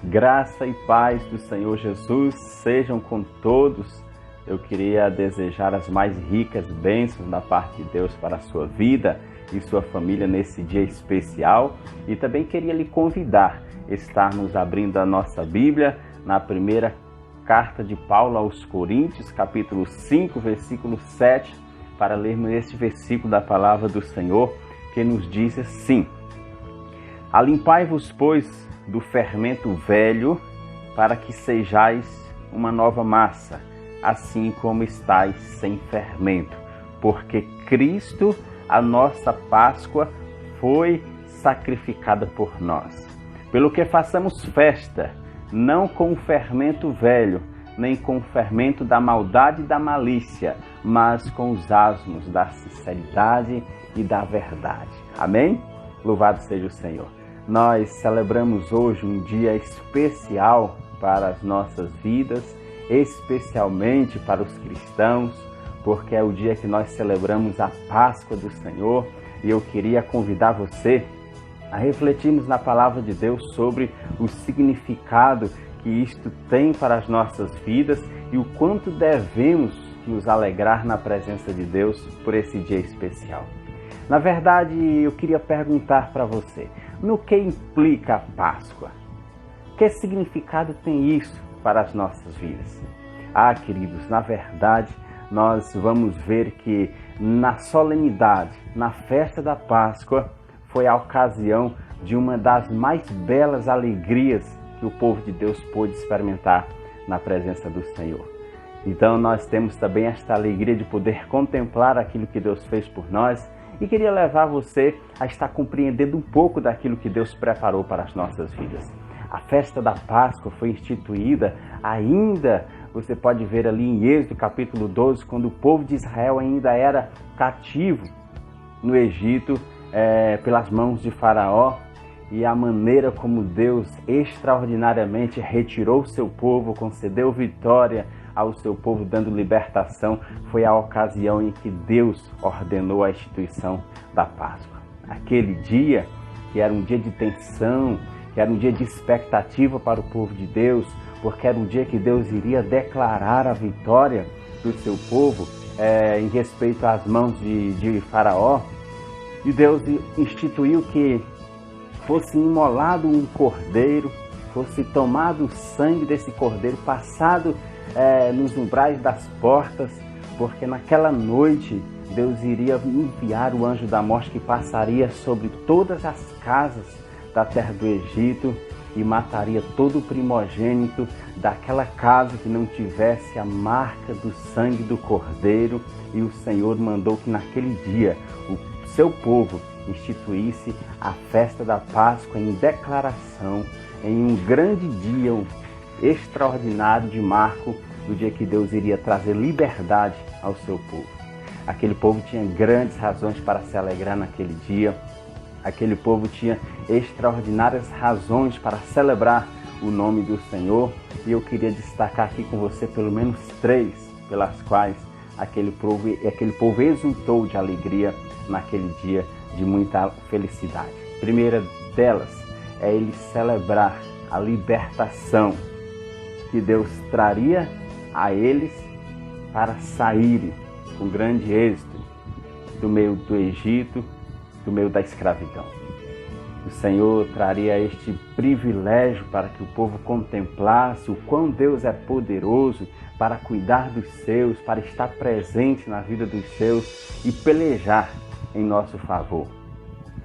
Graça e paz do Senhor Jesus sejam com todos. Eu queria desejar as mais ricas bênçãos da parte de Deus para a sua vida e sua família nesse dia especial. E também queria lhe convidar a estarmos abrindo a nossa Bíblia na primeira carta de Paulo aos Coríntios, capítulo 5, versículo 7, para lermos este versículo da palavra do Senhor, que nos diz assim: Alimpai-vos, pois, do fermento velho, para que sejais uma nova massa, assim como estáis sem fermento, porque Cristo, a nossa Páscoa, foi sacrificada por nós. Pelo que façamos festa, não com o fermento velho, nem com o fermento da maldade e da malícia, mas com os asmos da sinceridade e da verdade. Amém? Louvado seja o Senhor. Nós celebramos hoje um dia especial para as nossas vidas, especialmente para os cristãos, porque é o dia que nós celebramos a Páscoa do Senhor, e eu queria convidar você a refletirmos na palavra de Deus sobre o significado que isto tem para as nossas vidas e o quanto devemos nos alegrar na presença de Deus por esse dia especial. Na verdade, eu queria perguntar para você, no que implica a Páscoa? Que significado tem isso para as nossas vidas? Queridos, na verdade, nós vamos ver que na solenidade, na festa da Páscoa, foi a ocasião de uma das mais belas alegrias que o povo de Deus pôde experimentar na presença do Senhor. Então nós temos também esta alegria de poder contemplar aquilo que Deus fez por nós, e queria levar você a estar compreendendo um pouco daquilo que Deus preparou para as nossas vidas. A festa da Páscoa foi instituída ainda, você pode ver ali em Êxodo capítulo 12, quando o povo de Israel ainda era cativo no Egito, pelas mãos de Faraó, e a maneira como Deus extraordinariamente retirou o seu povo, concedeu vitória ao seu povo, dando libertação, foi a ocasião em que Deus ordenou a instituição da Páscoa. Aquele dia, que era um dia de tensão, que era um dia de expectativa para o povo de Deus, porque era um dia que Deus iria declarar a vitória do seu povo em respeito às mãos de Faraó, e Deus instituiu que fosse imolado um cordeiro, fosse tomado o sangue desse cordeiro, passado nos umbrais das portas, porque naquela noite Deus iria enviar o anjo da morte que passaria sobre todas as casas da terra do Egito e mataria todo o primogênito daquela casa que não tivesse a marca do sangue do cordeiro. E o Senhor mandou que naquele dia o seu povo instituísse a festa da Páscoa em declaração, em um grande dia, extraordinário de marco do dia que Deus iria trazer liberdade ao seu povo. Aquele povo tinha grandes razões para se alegrar naquele dia. Aquele povo tinha extraordinárias razões para celebrar o nome do Senhor. E eu queria destacar aqui com você pelo menos 3 pelas quais aquele povo exultou de alegria naquele dia de muita felicidade. A primeira delas é ele celebrar a libertação que Deus traria a eles para saírem com grande êxito do meio do Egito, do meio da escravidão. O Senhor traria este privilégio para que o povo contemplasse o quão Deus é poderoso para cuidar dos seus, para estar presente na vida dos seus e pelejar em nosso favor.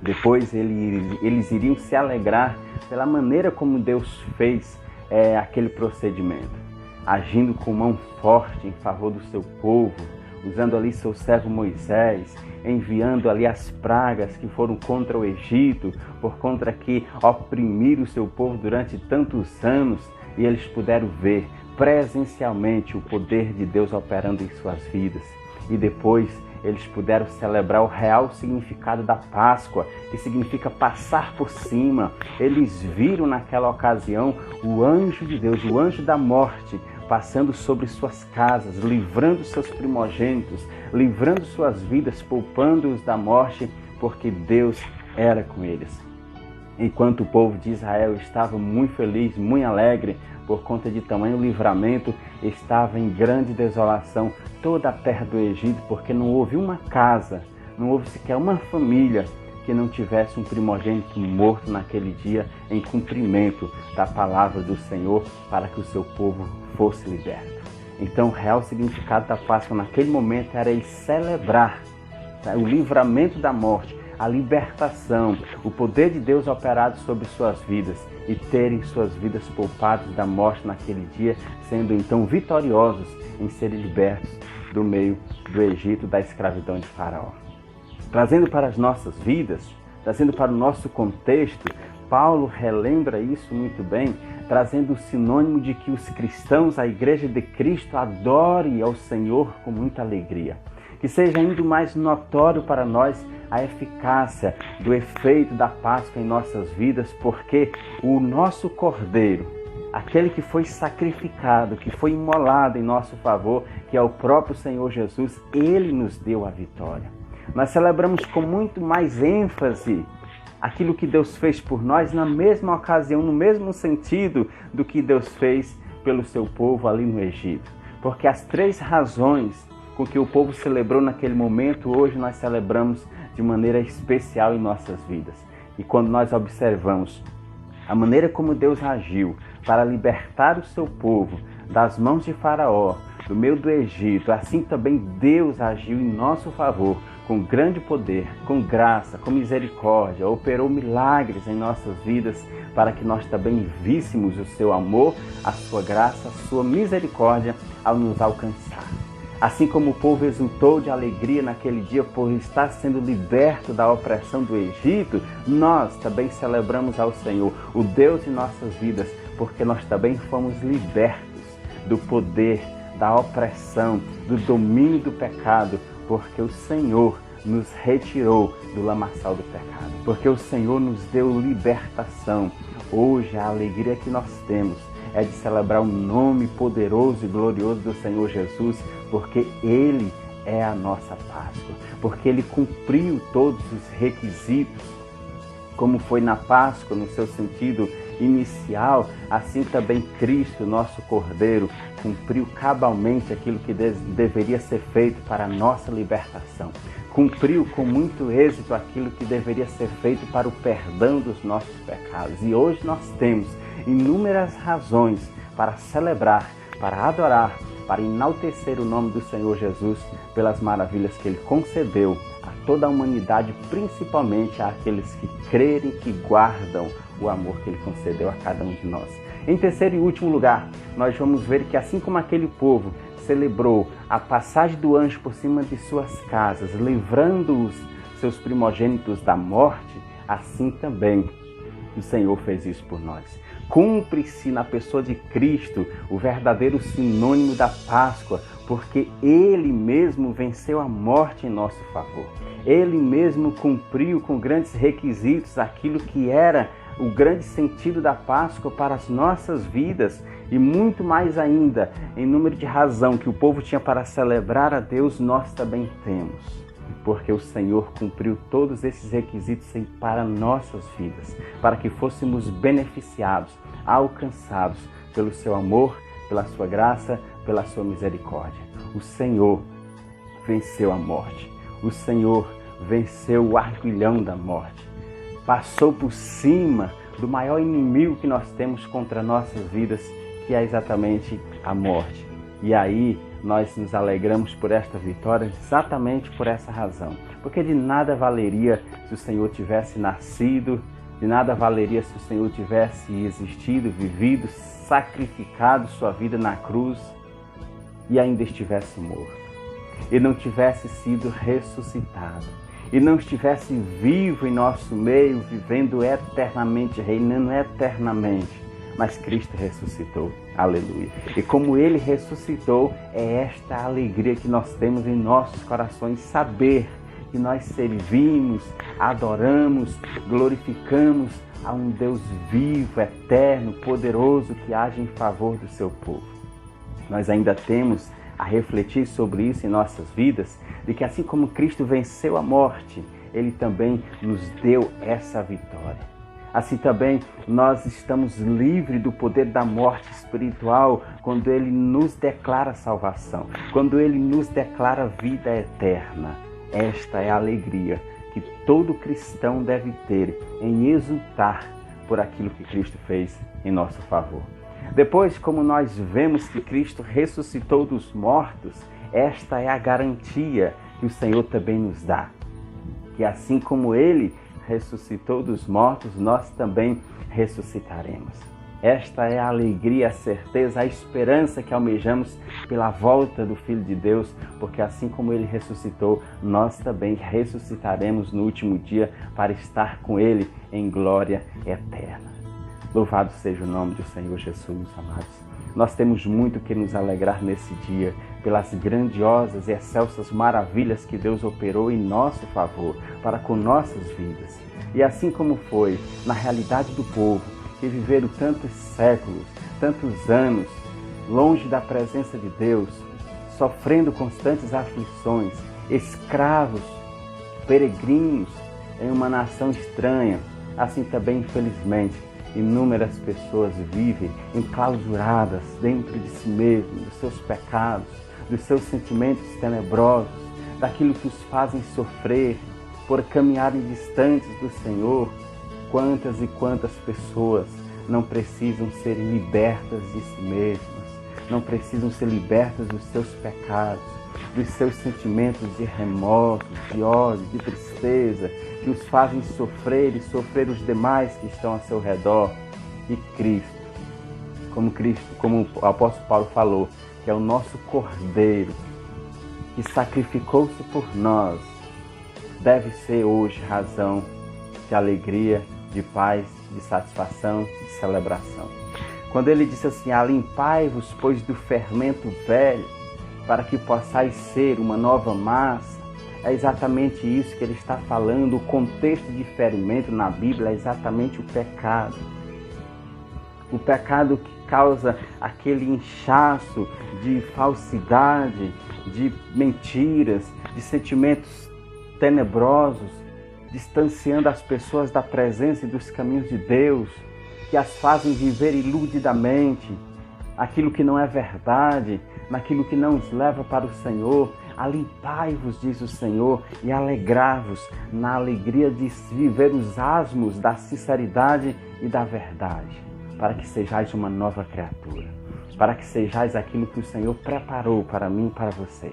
Depois eles iriam se alegrar pela maneira como Deus fez aquele procedimento, agindo com mão forte em favor do seu povo, usando ali seu servo Moisés, enviando ali as pragas que foram contra o Egito, por conta que oprimiram o seu povo durante tantos anos, e eles puderam ver presencialmente o poder de Deus operando em suas vidas. E depois eles puderam celebrar o real significado da Páscoa, que significa passar por cima. Eles viram naquela ocasião o anjo de Deus, o anjo da morte, passando sobre suas casas, livrando seus primogênitos, livrando suas vidas, poupando-os da morte, porque Deus era com eles. Enquanto o povo de Israel estava muito feliz, muito alegre, por conta de tamanho livramento, estava em grande desolação toda a terra do Egito, porque não houve uma casa, não houve sequer uma família que não tivesse um primogênito morto naquele dia, em cumprimento da palavra do Senhor, para que o seu povo fosse liberto. Então, o real significado da Páscoa naquele momento era ele celebrar o livramento da morte, a libertação, o poder de Deus operado sobre suas vidas e terem suas vidas poupadas da morte naquele dia, sendo então vitoriosos em serem libertos do meio do Egito, da escravidão de Faraó. Trazendo para as nossas vidas, trazendo para o nosso contexto, Paulo relembra isso muito bem, trazendo o sinônimo de que os cristãos, a Igreja de Cristo, adore ao Senhor com muita alegria. Que seja ainda mais notório para nós a eficácia do efeito da Páscoa em nossas vidas, porque o nosso Cordeiro, aquele que foi sacrificado, que foi imolado em nosso favor, que é o próprio Senhor Jesus, ele nos deu a vitória. Nós celebramos com muito mais ênfase aquilo que Deus fez por nós na mesma ocasião, no mesmo sentido do que Deus fez pelo seu povo ali no Egito. Porque as 3 razões com que o povo celebrou naquele momento, hoje nós celebramos de maneira especial em nossas vidas. E quando nós observamos a maneira como Deus agiu para libertar o seu povo das mãos de Faraó, do meio do Egito, assim também Deus agiu em nosso favor, com grande poder, com graça, com misericórdia, operou milagres em nossas vidas para que nós também víssemos o seu amor, a sua graça, a sua misericórdia ao nos alcançar. Assim como o povo exultou de alegria naquele dia por estar sendo liberto da opressão do Egito, nós também celebramos ao Senhor, o Deus de nossas vidas, porque nós também fomos libertos do poder, da opressão, do domínio do pecado, porque o Senhor nos retirou do lamaçal do pecado, porque o Senhor nos deu libertação. Hoje a alegria que nós temos é de celebrar o nome poderoso e glorioso do Senhor Jesus, porque Ele é a nossa Páscoa, porque Ele cumpriu todos os requisitos, como foi na Páscoa, no seu sentido inicial, assim também Cristo, nosso Cordeiro, cumpriu cabalmente aquilo que deveria ser feito para a nossa libertação. Cumpriu com muito êxito aquilo que deveria ser feito para o perdão dos nossos pecados. E hoje nós temos inúmeras razões para celebrar, para adorar, para enaltecer o nome do Senhor Jesus pelas maravilhas que Ele concedeu a toda a humanidade, principalmente àqueles que crerem, que guardam o amor que Ele concedeu a cada um de nós. Em terceiro e último lugar, nós vamos ver que assim como aquele povo celebrou a passagem do anjo por cima de suas casas, livrando os seus primogênitos da morte, assim também o Senhor fez isso por nós. Cumpre-se na pessoa de Cristo o verdadeiro sinônimo da Páscoa, porque Ele mesmo venceu a morte em nosso favor. Ele mesmo cumpriu com grandes requisitos aquilo que era o grande sentido da Páscoa para as nossas vidas e muito mais ainda, em número de razão que o povo tinha para celebrar a Deus, nós também temos. Porque o Senhor cumpriu todos esses requisitos para nossas vidas, para que fôssemos beneficiados, alcançados pelo seu amor, pela sua graça, pela sua misericórdia. O Senhor venceu a morte. O Senhor venceu o arguilhão da morte. Passou por cima do maior inimigo que nós temos contra nossas vidas, que é exatamente a morte. E aí nós nos alegramos por esta vitória exatamente por essa razão. Porque de nada valeria se o Senhor tivesse nascido, de nada valeria se o Senhor tivesse existido, vivido, sacrificado sua vida na cruz e ainda estivesse morto. E não tivesse sido ressuscitado. E não estivesse vivo em nosso meio, vivendo eternamente, reinando eternamente. Mas Cristo ressuscitou. Aleluia. E como Ele ressuscitou, é esta alegria que nós temos em nossos corações, saber que nós servimos, adoramos, glorificamos a um Deus vivo, eterno, poderoso, que age em favor do seu povo. Nós ainda temos a refletir sobre isso em nossas vidas, de que assim como Cristo venceu a morte, Ele também nos deu essa vitória. Assim também nós estamos livres do poder da morte espiritual quando Ele nos declara salvação, quando Ele nos declara vida eterna. Esta é a alegria que todo cristão deve ter em exultar por aquilo que Cristo fez em nosso favor. Depois, como nós vemos que Cristo ressuscitou dos mortos, esta é a garantia que o Senhor também nos dá. Que assim como Ele ressuscitou dos mortos, nós também ressuscitaremos. Esta é a alegria, a certeza, a esperança que almejamos pela volta do Filho de Deus, porque assim como Ele ressuscitou, nós também ressuscitaremos no último dia para estar com Ele em glória eterna. Louvado seja o nome do Senhor Jesus, amados. Nós temos muito que nos alegrar nesse dia, pelas grandiosas e excelsas maravilhas que Deus operou em nosso favor, para com nossas vidas. E assim como foi na realidade do povo, que viveram tantos séculos, tantos anos, longe da presença de Deus, sofrendo constantes aflições, escravos, peregrinos em uma nação estranha, assim também, infelizmente, inúmeras pessoas vivem enclausuradas dentro de si mesmas, dos seus pecados, dos seus sentimentos tenebrosos, daquilo que os fazem sofrer por caminharem distantes do Senhor. Quantas e quantas pessoas não precisam ser libertas de si mesmas, não precisam ser libertas dos seus pecados, dos seus sentimentos de remorso, de ódio, de tristeza, que os fazem sofrer e sofrer os demais que estão ao seu redor. E Cristo, como o apóstolo Paulo falou, que é o nosso Cordeiro, que sacrificou-se por nós, deve ser hoje razão de alegria, de paz, de satisfação, de celebração. Quando ele disse assim, limpai-vos, pois, do fermento velho, para que possais ser uma nova massa, é exatamente isso que ele está falando. O contexto de ferimento na Bíblia é exatamente o pecado. O pecado que causa aquele inchaço de falsidade, de mentiras, de sentimentos tenebrosos, distanciando as pessoas da presença e dos caminhos de Deus, que as fazem viver iludidamente, aquilo que não é verdade, naquilo que não os leva para o Senhor. Alimpai-vos, diz o Senhor, e alegrai-vos na alegria de viver os asmos da sinceridade e da verdade, para que sejais uma nova criatura, para que sejais aquilo que o Senhor preparou para mim e para você.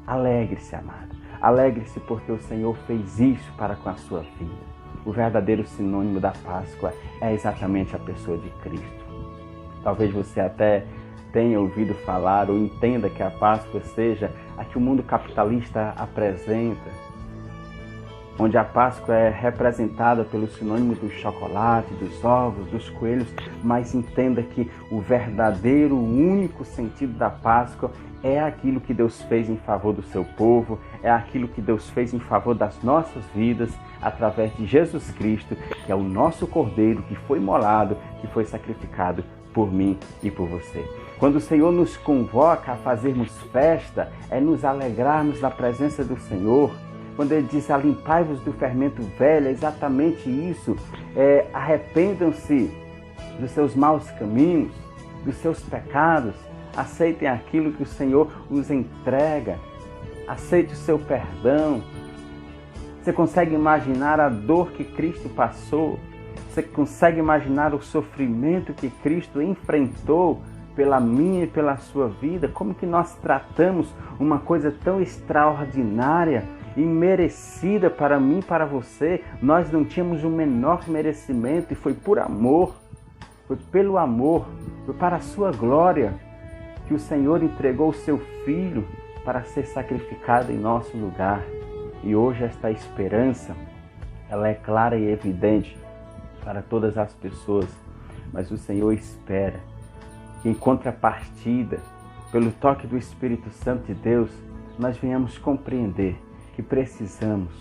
Alegre-se, amado. Alegre-se porque o Senhor fez isso para com a sua vida. O verdadeiro sinônimo da Páscoa é exatamente a pessoa de Cristo. Talvez você até tenha ouvido falar ou entenda que a Páscoa seja a que o mundo capitalista apresenta, onde a Páscoa é representada pelo sinônimo do chocolate, dos ovos, dos coelhos, mas entenda que o verdadeiro, único sentido da Páscoa é aquilo que Deus fez em favor do seu povo, é aquilo que Deus fez em favor das nossas vidas, através de Jesus Cristo, que é o nosso Cordeiro, que foi imolado, que foi sacrificado por mim e por você. Quando o Senhor nos convoca a fazermos festa, é nos alegrarmos na presença do Senhor. Quando Ele diz, limpai-vos do fermento velho, é exatamente isso. Arrependam-se dos seus maus caminhos, dos seus pecados. Aceitem aquilo que o Senhor os entrega. Aceite o seu perdão. Você consegue imaginar a dor que Cristo passou? Você consegue imaginar o sofrimento que Cristo enfrentou pela minha e pela sua vida? Como que nós tratamos uma coisa tão extraordinária, imerecida para mim e para você? Nós não tínhamos o menor merecimento e foi por amor, foi pelo amor, foi para a sua glória que o Senhor entregou o seu Filho para ser sacrificado em nosso lugar. E hoje esta esperança, ela é clara e evidente para todas as pessoas, mas o Senhor espera que, em contrapartida, pelo toque do Espírito Santo de Deus, nós venhamos compreender que precisamos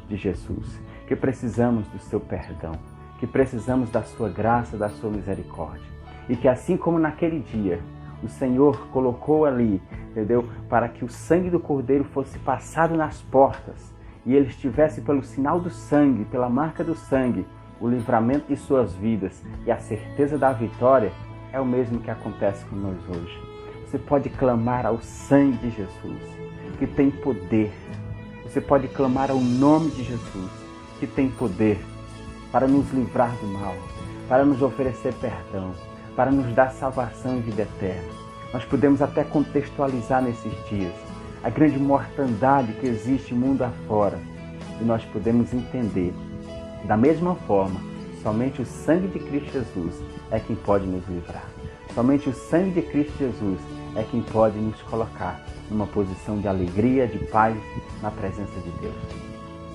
de Jesus, que precisamos do seu perdão, que precisamos da sua graça, da sua misericórdia. E que assim como naquele dia, o Senhor colocou ali, entendeu? Para que o sangue do Cordeiro fosse passado nas portas e ele estivesse pelo sinal do sangue, pela marca do sangue, o livramento de suas vidas e a certeza da vitória é o mesmo que acontece com nós hoje. Você pode clamar ao sangue de Jesus, que tem poder. Você pode clamar ao nome de Jesus, que tem poder para nos livrar do mal, para nos oferecer perdão, para nos dar salvação e vida eterna. Nós podemos até contextualizar nesses dias a grande mortandade que existe mundo afora, e nós podemos entender, da mesma forma, somente o sangue de Cristo Jesus é quem pode nos livrar. Somente o sangue de Cristo Jesus é quem pode nos colocar numa posição de alegria, de paz na presença de Deus.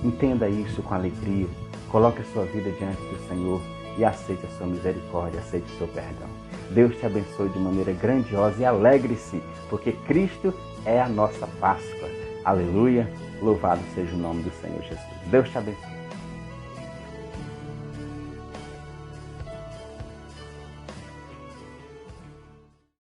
Entenda isso com alegria, coloque a sua vida diante do Senhor e aceite a sua misericórdia, aceite o seu perdão. Deus te abençoe de maneira grandiosa e alegre-se, porque Cristo é a nossa Páscoa. Aleluia! Louvado seja o nome do Senhor Jesus. Deus te abençoe.